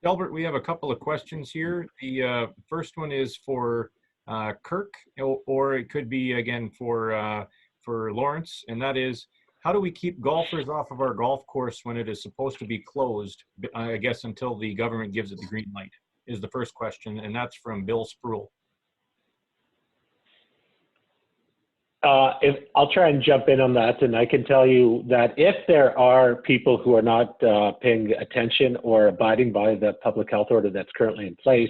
Albert, we have a couple of questions here. The first one is for Kirk, or it could be again for Lawrence, and that is, how do we keep golfers off of our golf course when it is supposed to be closed? I guess until the government gives it the green light is the first question, and that's from Bill Spruill. If I'll try and jump in on that, and I can tell you that if there are people who are not paying attention or abiding by the public health order that's currently in place,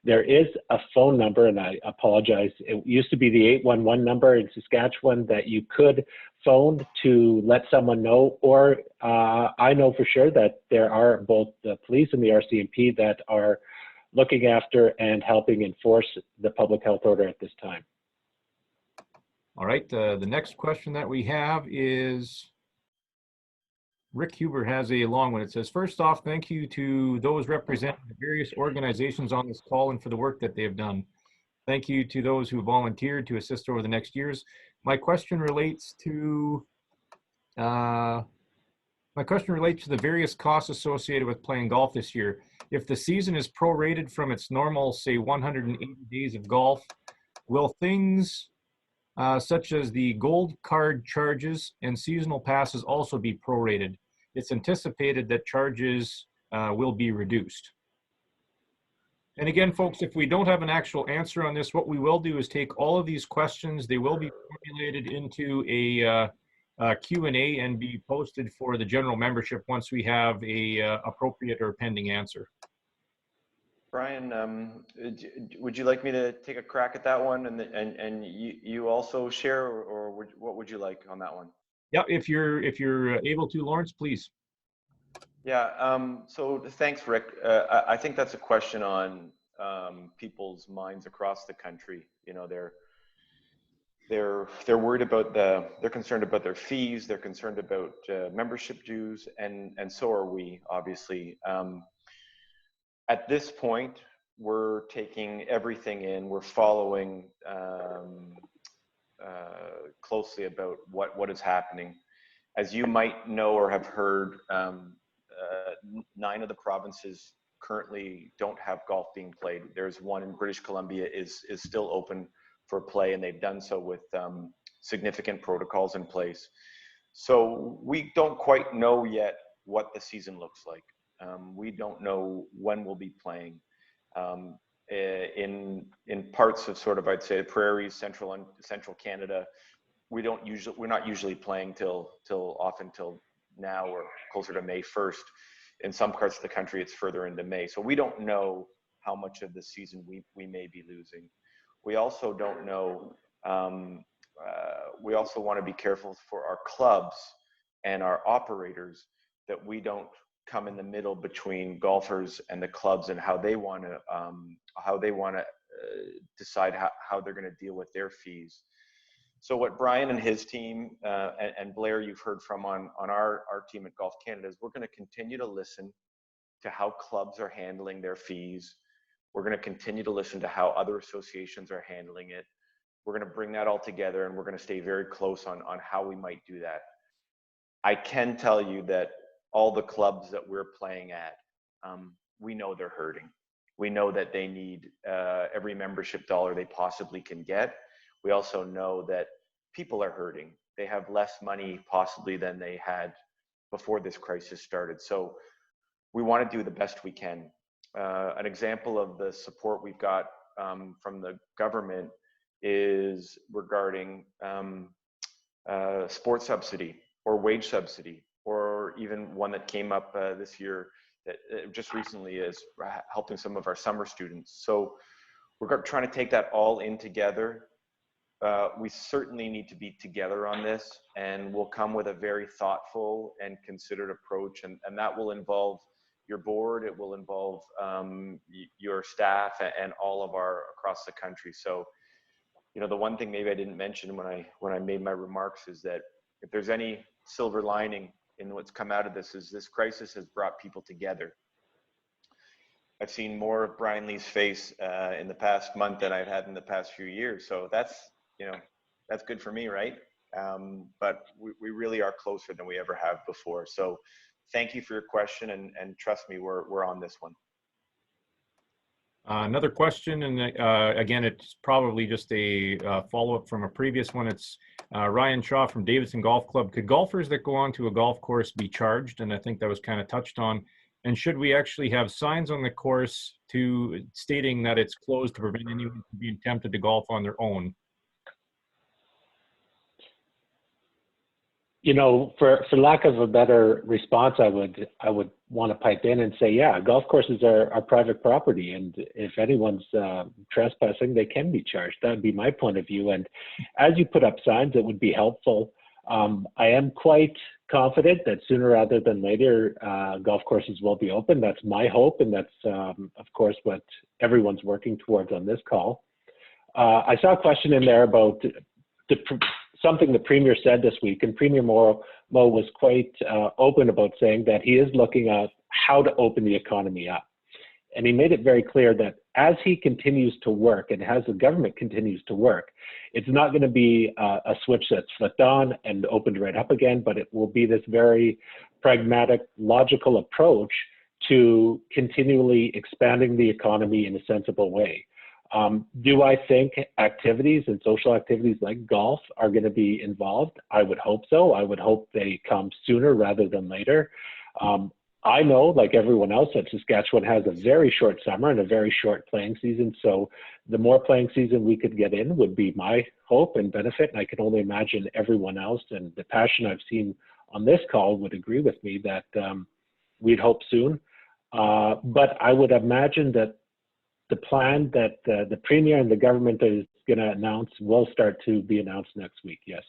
there is a phone number, and I apologize. It used to be the 811 number in Saskatchewan that you could phone to let someone know, or I know for sure that there are both the police and the RCMP that are looking after and helping enforce the public health order at this time. All right, the next question that we have is, Rick Huber has a long one. It says, first off, thank you to those representing the various organizations on this call and for the work that they have done. Thank you to those who volunteered to assist over the next years. My question relates to the various costs associated with playing golf this year. If the season is prorated from its normal, say, 180 days of golf, will things such as the gold card charges and seasonal passes also be prorated? It's anticipated that charges will be reduced. And again, folks, if we don't have an actual answer on this, what we will do is take all of these questions. They will be formulated into a Q&A and be posted for the general membership once we have a appropriate or pending answer. Brian, would you like me to take a crack at that one, and you also share, or what would you like on that one? Yeah, if you're able to, Lawrence, please. Yeah. So thanks, Rick. I think that's a question on people's minds across the country. You know, they're worried about they're concerned about their fees. They're concerned about membership dues, and so are we, obviously. At this point, we're taking everything in. We're following closely about what is happening. As you might know or have heard, 9 of the provinces currently don't have golf being played. There's one in British Columbia is still open for play, and they've done so with significant protocols in place. So we don't quite know yet what the season looks like. We don't know when we'll be playing. In parts of sort of, I'd say, the prairies, central Canada, we're not usually playing till now or closer to May 1st. In some parts of the country, it's further into May. So we don't know how much of the season we may be losing. We also don't know. We also want to be careful for our clubs and our operators that we don't come in the middle between golfers and the clubs and how they want to decide how they're going to deal with their fees. So what Brian and his team and Blair, you've heard from on our team at Golf Canada, is we're going to continue to listen to how clubs are handling their fees. We're going to continue to listen to how other associations are handling it. We're going to bring that all together, and we're going to stay very close on how we might do that. I can tell you that all the clubs that we're playing at, we know they're hurting. We know that they need every membership dollar they possibly can get. We also know that people are hurting. They have less money possibly than they had before this crisis started. So we want to do the best we can. An example of the support we've got from the government is regarding sports subsidy or wage subsidy, or even one that came up this year that just recently is helping some of our summer students. So we're trying to take that all in together. We certainly need to be together on this, and we'll come with a very thoughtful and considered approach, and that will involve your board, it will involve your staff and all of our across the country. So, you know, the one thing maybe I didn't mention when I made my remarks is that if there's any silver lining in what's come out of this, is this crisis has brought people together. I've seen more of Brian Lee's face in the past month than I've had in the past few years. So that's, you know, that's good for me, right? But we really are closer than we ever have before. So thank you for your question, and trust me, we're on this one. Another question, and again, it's probably just a follow-up from a previous one. It's Ryan Shaw from Davidson Golf Club. Could golfers that go onto a golf course be charged? And I think that was kind of touched on. And should we actually have signs on the course stating that it's closed to prevent anyone from being tempted to golf on their own? You know, for lack of a better response, I would want to pipe in and say, yeah, golf courses are private property, and if anyone's trespassing, they can be charged. That would be my point of view. And as you put up signs, it would be helpful. I am quite confident that sooner rather than later, golf courses will be open. That's my hope, and that's, of course, what everyone's working towards on this call. I saw a question in there about something the Premier said this week, and Premier Mo was quite open about saying that he is looking at how to open the economy up. And he made it very clear that as he continues to work and as the government continues to work, it's not going to be a switch that's flipped on and opened right up again, but it will be this very pragmatic, logical approach to continually expanding the economy in a sensible way. Do I think activities and social activities like golf are going to be involved? I would hope so. I would hope they come sooner rather than later. I know, like everyone else, that Saskatchewan has a very short summer and a very short playing season. So the more playing season we could get in would be my hope and benefit. And I can only imagine everyone else and the passion I've seen on this call would agree with me that we'd hope soon. But I would imagine that the plan that the Premier and the government is going to announce will start to be announced next week, yes.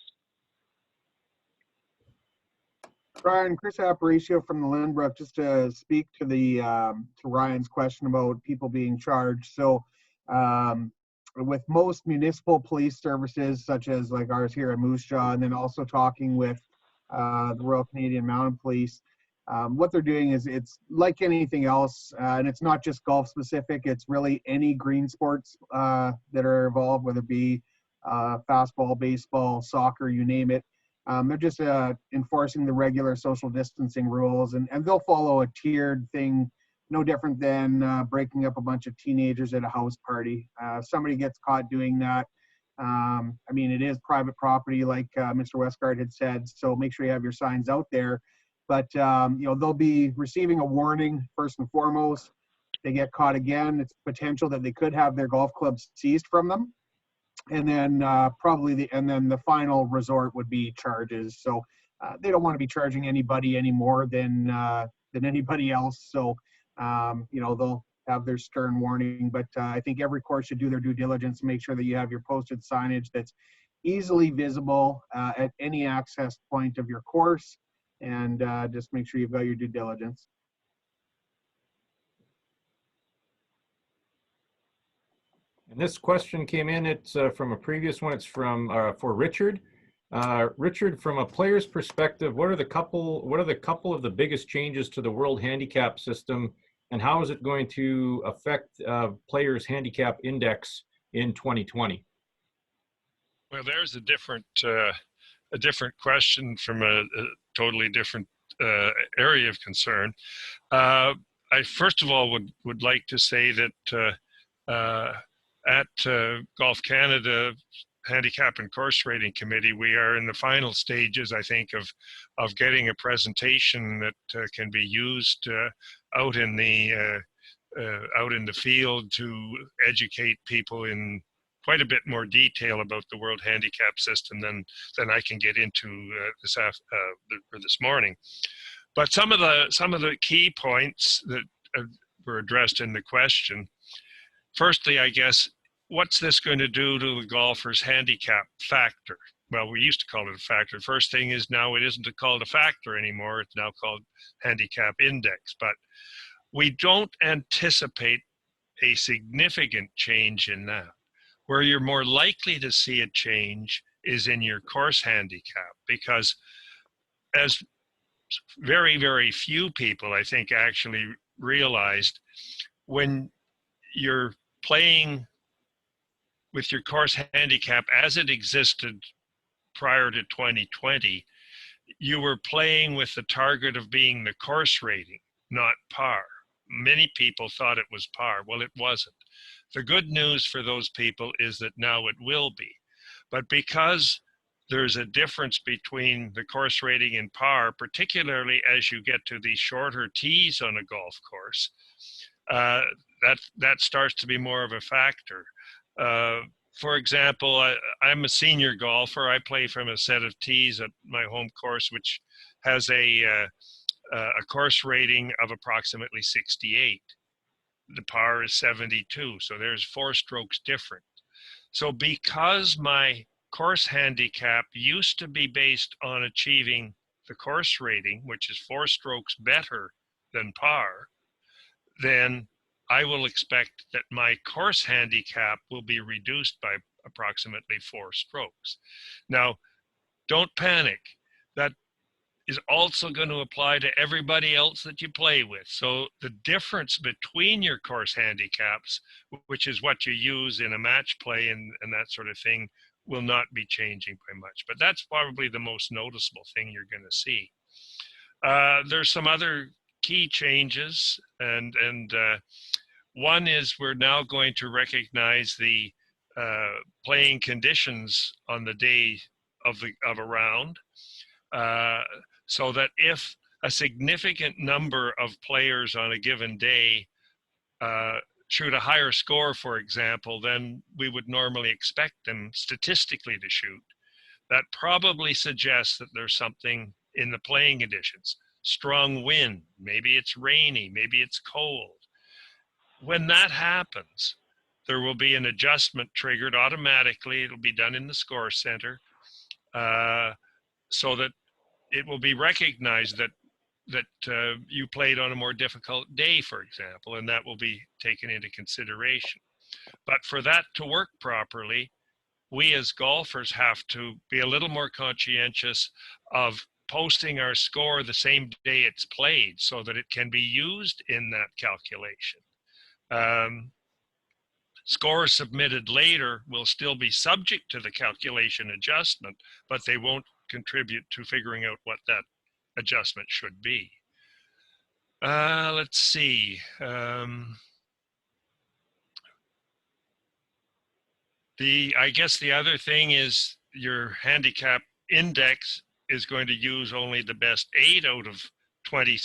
Brian, Chris Aparicio from the Lindbrook, just to speak to to Ryan's question about people being charged. So with most municipal police services, such as like ours here at Moose Jaw, and then also talking with the Royal Canadian Mounted Police, what they're doing is it's like anything else, and it's not just golf specific, it's really any green sports that are involved, whether it be fastball, baseball, soccer, you name it. They're just enforcing the regular social distancing rules, and they'll follow a tiered thing, no different than breaking up a bunch of teenagers at a house party. If somebody gets caught doing that, I mean, it is private property, like Mr. Westgard had said, so make sure you have your signs out there. But, you know, they'll be receiving a warning first and foremost. If they get caught again, it's potential that they could have their golf clubs seized from them. And then the final resort would be charges. So they don't want to be charging anybody any more than anybody else. So, you know, they'll have their stern warning. But I think every course should do their due diligence, make sure that you have your posted signage that's easily visible at any access point of your course. And just make sure you've got your due diligence. And this question came in, it's from a previous one, it's from for Richard. Richard, from a player's perspective, what are the couple of the biggest changes to the World Handicap system, and how is it going to affect players' handicap index in 2020? Well, there's a different question from a totally different area of concern. I first of all would like to say that at Golf Canada Handicap and Course Rating Committee, we are in the final stages, I think, of getting a presentation that can be used out in the field to educate people in quite a bit more detail about the World Handicap system than I can get into this morning. But some of the key points that were addressed in the question. Firstly, I guess, what's this going to do to the golfer's handicap factor? Well, we used to call it a factor. First thing is now it isn't called a factor anymore. It's now called handicap index. But we don't anticipate a significant change in that. Where you're more likely to see a change is in your course handicap, because as very, very few people, I think, actually realized, when you're playing with your course handicap as it existed prior to 2020, you were playing with the target of being the course rating, not par. many people thought it was par. Well, it wasn't. The good news for those people is that now it will be. But because there's a difference between the course rating and par, particularly as you get to these shorter tees on a golf course, that starts to be more of a factor. For example, I'm a senior golfer. I play from a set of tees at my home course, which has a course rating of approximately 68. The par is 72, so there's 4 strokes different. So because my course handicap used to be based on achieving the course rating, which is 4 strokes better than par, then I will expect that my course handicap will be reduced by approximately 4 strokes. Now, don't panic. That is also going to apply to everybody else that you play with. So the difference between your course handicaps, which is what you use in a match play and that sort of thing, will not be changing by much. But that's probably the most noticeable thing you're going to see. There's some other key changes, and one is we're now going to recognize the playing conditions on the day of a round, so that if a significant number of players on a given day shoot a higher score, for example, than we would normally expect them statistically to shoot, that probably suggests that there's something in the playing conditions. Strong wind, maybe it's rainy, maybe it's cold. When that happens, there will be an adjustment triggered automatically. It'll be done in the score center, so that it will be recognized that you played on a more difficult day, for example, and that will be taken into consideration. But for that to work properly, we as golfers have to be a little more conscientious of posting our score the same day it's played so that it can be used in that calculation. Scores submitted later will still be subject to the calculation adjustment, but they won't contribute to figuring out what that adjustment should be. Let's see. I guess the other thing is your handicap index is going to use only the best 8 out of 20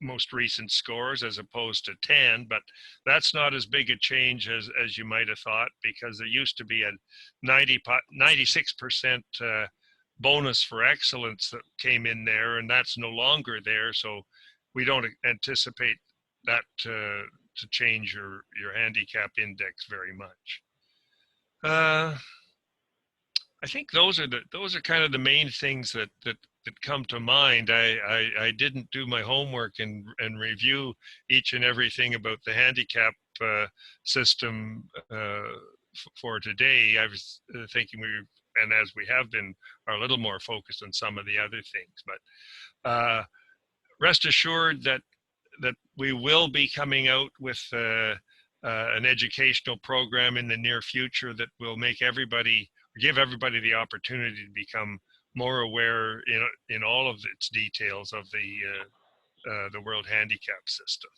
most recent scores as opposed to 10, but that's not as big a change as you might have thought, because there used to be a 96% bonus for excellence that came in there, and that's no longer there, so we don't anticipate that to change your handicap index very much. I think those are kind of the main things that come to mind. I didn't do my homework and review each and everything about the handicap system for today. I was thinking and as we have been, are a little more focused on some of the other things. But rest assured that we will be coming out with an educational program in the near future that will give everybody the opportunity to become more aware in all of its details of the World Handicap System.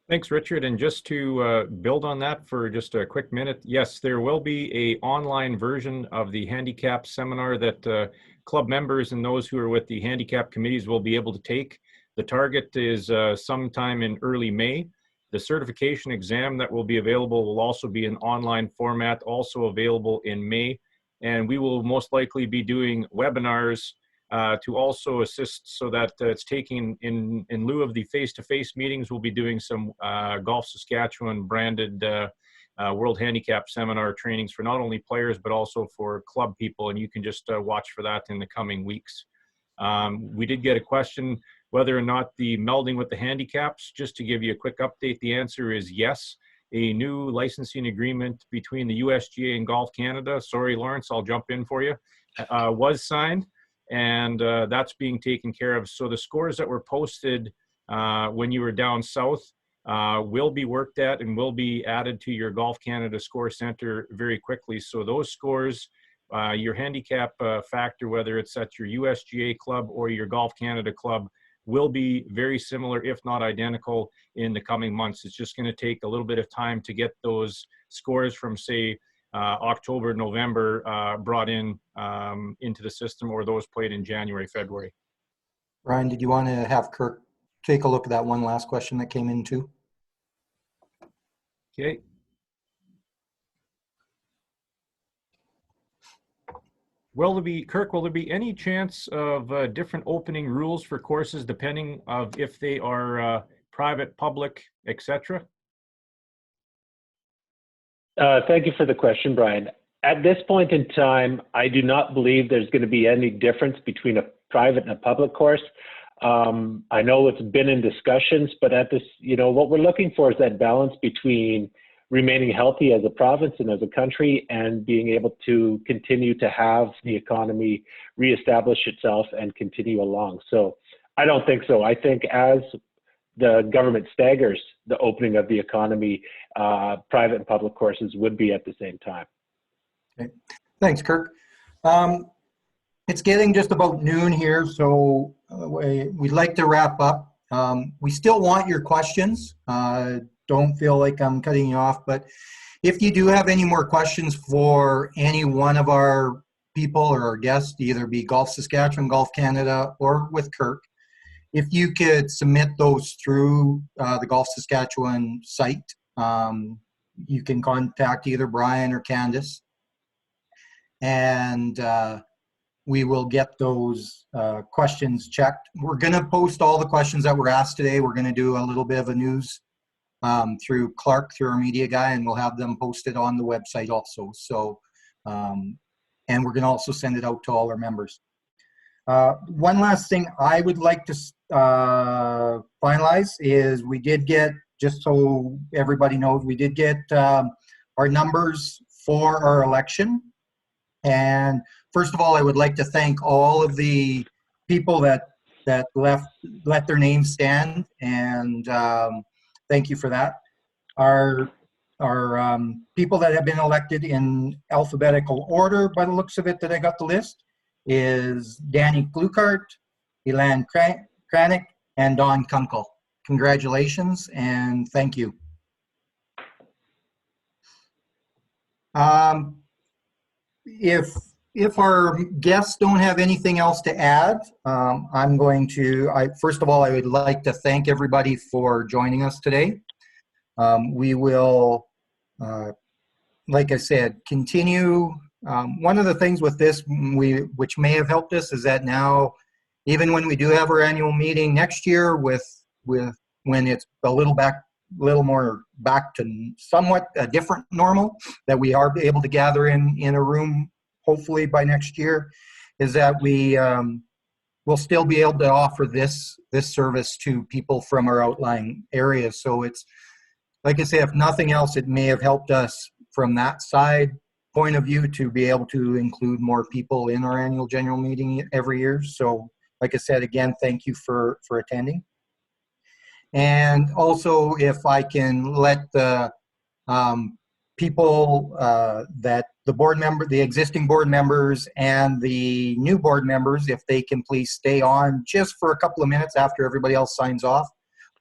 Thanks, Richard. And just to build on that for just a quick minute, yes, there will be an online version of the handicap seminar that club members and those who are with the handicap committees will be able to take. The target is sometime in early May. The certification exam that will be available will also be in online format, also available in May. And we will most likely be doing webinars to also assist so that it's taking in lieu of the face-to-face meetings. We'll be doing some Golf Saskatchewan branded World Handicap Seminar trainings for not only players, but also for club people. And you can just watch for that in the coming weeks. We did get a question whether or not the melding with the handicaps. Just to give you a quick update, the answer is yes. A new licensing agreement between the USGA and Golf Canada, sorry Lawrence, I'll jump in for you, was signed, and that's being taken care of. So the scores that were posted when you were down south will be worked at and will be added to your Golf Canada Score Center very quickly. So those scores, your handicap factor, whether it's at your USGA club or your Golf Canada club, will be very similar, if not identical, in the coming months. It's just going to take a little bit of time to get those scores from, say, October, November brought in into the system, or those played in January, February. Ryan, did you want to have Kirk take a look at that one last question that came in too? Okay. Kirk, will there be any chance of different opening rules for courses depending of if they are private, public, etc.? Thank you for the question, Brian. At this point in time, I do not believe there's going to be any difference between a private and a public course. I know it's been in discussions, but at this, what we're looking for is that balance between remaining healthy as a province and as a country and being able to continue to have the economy reestablish itself and continue along. So I don't think so. I think as the government staggers the opening of the economy, private and public courses would be at the same time. Okay. Thanks, Kirk. It's getting just about noon here, so we'd like to wrap up. We still want your questions. Don't feel like I'm cutting you off, but if you do have any more questions for any one of our people or our guests, either be Golf Saskatchewan, Golf Canada, or with Kirk, if you could submit those through the Golf Saskatchewan site, you can contact either Brian or Candice, and we will get those questions checked. We're going to post all the questions that were asked today. We're going to do a little bit of a news through Clark, through our media guy, and we'll have them posted on the website also. So, and we're going to also send it out to all our members. One last thing I would like to finalize is we did get, just so everybody knows, we did get our numbers for our election. And first of all, I would like to thank all of the people that let their names stand, and thank you for that. Our people that have been elected in alphabetical order, by the looks of it, that I got the list, is Danny Glukart, Elan Kranick, and Don Kunkel. Congratulations and thank you. If our guests don't have anything else to add, I'm going to, first of all, I would like to thank everybody for joining us today. We will, like I said, continue. One of the things with this, which may have helped us, is that now, even when we do have our annual meeting next year, when it's a little more back to somewhat a different normal, that we are able to gather in a room, hopefully by next year, is that we will still be able to offer this service to people from our outlying areas. So it's, like I say, if nothing else, it may have helped us from that side point of view to be able to include more people in our annual general meeting every year. So like I said, again, thank you for attending. And also, if I can let the people that the existing board members and the new board members, if they can please stay on just for a couple of minutes after everybody else signs off.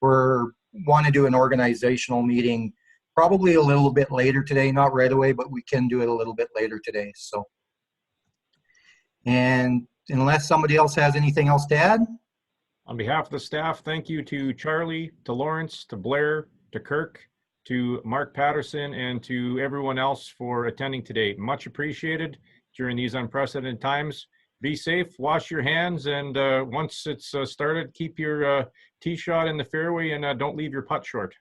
We want to do an organizational meeting probably a little bit later today, not right away, but we can do it a little bit later today. So, and unless somebody else has anything else to add. On behalf of the staff, thank you to Charlie, to Lawrence, to Blair, to Kirk, to Mark Patterson, and to everyone else for attending today. Much appreciated during these unprecedented times. Be safe, wash your hands, and once it's started, keep your tee shot in the fairway and don't leave your putt short.